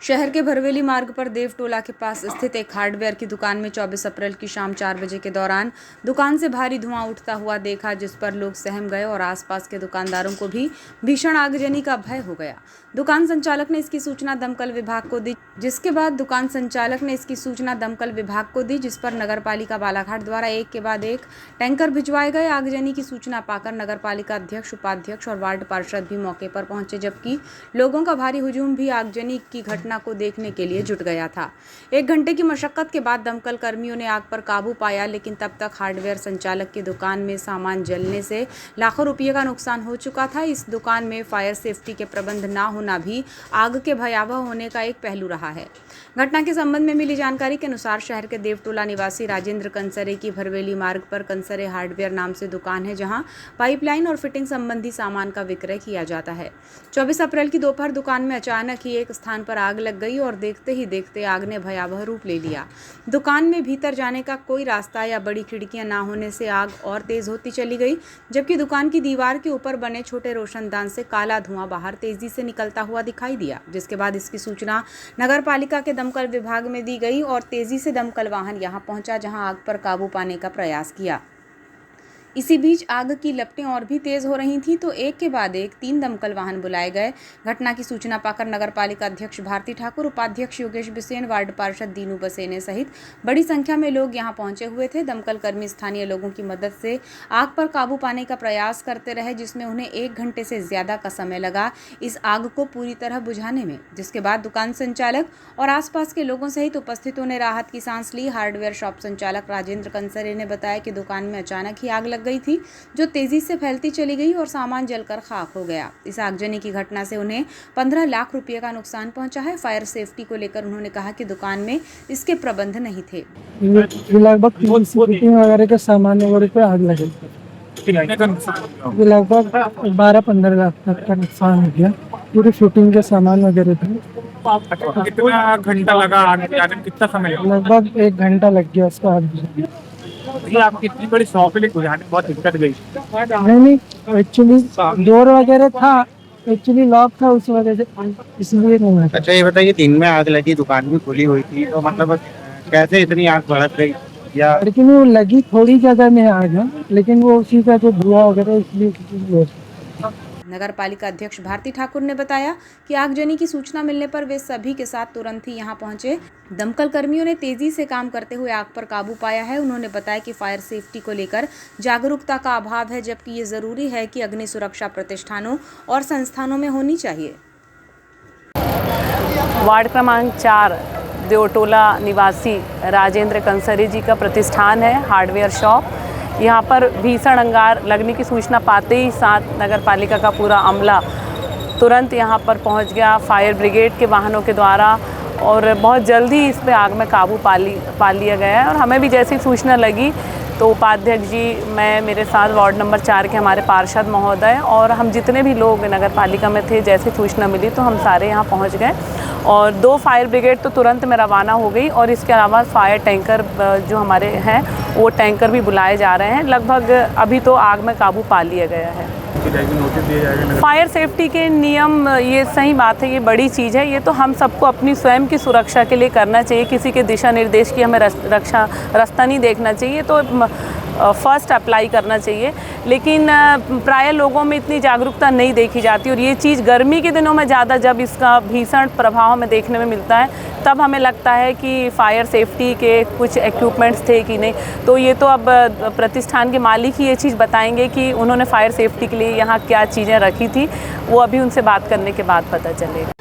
शहर के भरवेली मार्ग पर देवटोला के पास स्थित एक हार्डवेयर की दुकान में 24 अप्रैल की शाम 4 बजे के दौरान दुकान से भारी धुआं उठता हुआ देखा, जिस पर लोग सहम गए और आसपास के दुकानदारों को भी भीषण आगजनी का भय हो गया। दुकान संचालक ने इसकी सूचना दमकल विभाग को दी, जिसके बाद दुकान संचालक ने इसकी सूचना दमकल विभाग को दी, जिस पर नगरपालिका बालाघाट द्वारा एक के बाद एक टैंकर भिजवाए गए। आगजनी की सूचना पाकर नगरपालिका अध्यक्ष, उपाध्यक्ष और वार्ड पार्षद भी मौके पर पहुंचे, जबकि लोगों का भारी हुजूम भी आगजनी की घटना को देखने के लिए जुट गया था। 1 घंटे की मशक्कत के बाद दमकल कर्मियों ने आग पर काबू पाया, लेकिन तब तक हार्डवेयर संचालक की दुकान में सामान जलने से लाखों रुपये का नुकसान हो चुका था। इस दुकान में फायर सेफ्टी के प्रबंध ना होना भी आग के भयावह होने का एक पहलू रहा है। घटना के संबंध में मिली जानकारी के अनुसार शहर के देवटोला निवासी राजेंद्र कंसरे की भरवेली मार्ग पर कंसरे हार्डवेयर नाम से दुकान है, जहां पाइपलाइन और फिटिंग संबंधी सामान का विक्रय किया जाता है। 24 अप्रैल की दोपहर दुकान में अचानक ही एक स्थान पर आग लग गई और देखते ही देखते आग ने भयावह रूप ले लिया। दुकान में भीतर जाने का कोई रास्ता या बड़ी खिड़कियां ना होने से आग और तेज होती चली गई, जबकि दुकान की दीवार के ऊपर बने छोटे रोशनदान से काला धुआं बाहर तेजी से निकलता हुआ दिखाई दिया। जिसके बाद इसकी सूचना नगरपालिका के दमकल विभाग में दी गई और तेजी से दमकल वाहन यहां पहुंचा, जहां आग पर काबू पाने का प्रयास किया। इसी बीच आग की लपटें और भी तेज हो रही थीं, तो एक के बाद एक 3 दमकल वाहन बुलाए गए। घटना की सूचना पाकर नगरपालिका अध्यक्ष भारती ठाकुर, उपाध्यक्ष योगेश बिसेन, वार्ड पार्षद दीनू बसेने सहित बड़ी संख्या में लोग यहां पहुंचे हुए थे। दमकल कर्मी स्थानीय लोगों की मदद से आग पर काबू पाने का प्रयास करते रहे, जिसमें उन्हें 1 घंटे से ज्यादा का समय लगा इस आग को पूरी तरह बुझाने में। जिसके बाद दुकान संचालक और आसपास के लोगों सहित उपस्थितों ने राहत की सांस ली। हार्डवेयर शॉप संचालक राजेंद्र कंसरे ने बताया कि दुकान में अचानक ही आग गई थी, जो तेजी से फैलती चली गई और सामान जलकर खाक हो गया। इस आगजनी की घटना से उन्हें 15 लाख रुपए का नुकसान पहुंचा है। फायर सेफ्टी को लेकर उन्होंने कहा कि दुकान में इसके प्रबंध नहीं थे। लगभग वगैरह के सामान वगैरह पे आग लगी। लगभग 12-15 लाख तक का नुकसान हो गया। पूरी शूटिंग के सामान वगैरह थे। कितना घंटा लगा आग बुझाने में? कितना समय लगा? लगभग 1 घंटा लग गया उसको आग बुझाने। ये आपकी इतनी बड़ी शॉप है, बुझाने में बहुत दिक्कत गई। नहीं, एक्चुअली डोर वगैरह था, एक्चुअली लॉक था, उस वजह से इसलिए नहीं हुआ। अच्छा ये बताइए, दिन में आग लगी, दुकान भी खुली हुई थी, तो मतलब कैसे इतनी आग भड़क गई? या लेकिन वो लगी थोड़ी जगह में आग है, लेकिन वो उसी का जो धुआं वगैरह इसलिए। नगरपालिका अध्यक्ष भारती ठाकुर ने बताया कि आगजनी की सूचना मिलने पर वे सभी के साथ तुरंत ही यहां पहुंचे। दमकल कर्मियों ने तेजी से काम करते हुए आग पर काबू पाया है। उन्होंने बताया कि फायर सेफ्टी को लेकर जागरूकता का अभाव है, जबकि ये जरूरी है कि अग्नि सुरक्षा प्रतिष्ठानों और संस्थानों में होनी चाहिए। वार्ड क्रमांक 4 देवटोला निवासी राजेंद्र कंसरे जी का प्रतिष्ठान है, हार्डवेयर शॉप। यहाँ पर भीषण अंगार लगने की सूचना पाते ही साथ नगरपालिका का पूरा अमला तुरंत यहाँ पर पहुँच गया फायर ब्रिगेड के वाहनों के द्वारा, और बहुत जल्दी इस पे आग में काबू पा लिया गया है। और हमें भी जैसी सूचना लगी तो उपाध्यक्ष जी, मैं, मेरे साथ वार्ड नंबर 4 के हमारे पार्षद महोदय और हम जितने भी लोग नगरपालिका में थे, जैसे सूचना मिली तो हम सारे यहाँ पहुँच गए और 2 फायर ब्रिगेड तो तुरंत में रवाना हो गई, और इसके अलावा फायर टैंकर जो हमारे हैं वो टैंकर भी बुलाए जा रहे हैं। लगभग अभी तो आग में काबू पा लिया गया है। फायर सेफ्टी के नियम, ये सही बात है, ये बड़ी चीज़ है। ये तो हम सबको अपनी स्वयं की सुरक्षा के लिए करना चाहिए, किसी के दिशा निर्देश की हमें रास्ता नहीं देखना चाहिए, तो फर्स्ट अप्लाई करना चाहिए। लेकिन प्राय लोगों में इतनी जागरूकता नहीं देखी जाती, और ये चीज़ गर्मी के दिनों में ज़्यादा जब इसका भीषण प्रभाव हमें देखने में मिलता है, तब हमें लगता है कि फायर सेफ्टी के कुछ इक्विपमेंट्स थे कि नहीं। तो ये तो अब प्रतिष्ठान के मालिक ही ये चीज़ बताएंगे कि उन्होंने फायर सेफ्टी के लिए यहाँ क्या चीज़ें रखी थी, वो अभी उनसे बात करने के बाद पता चलेगा।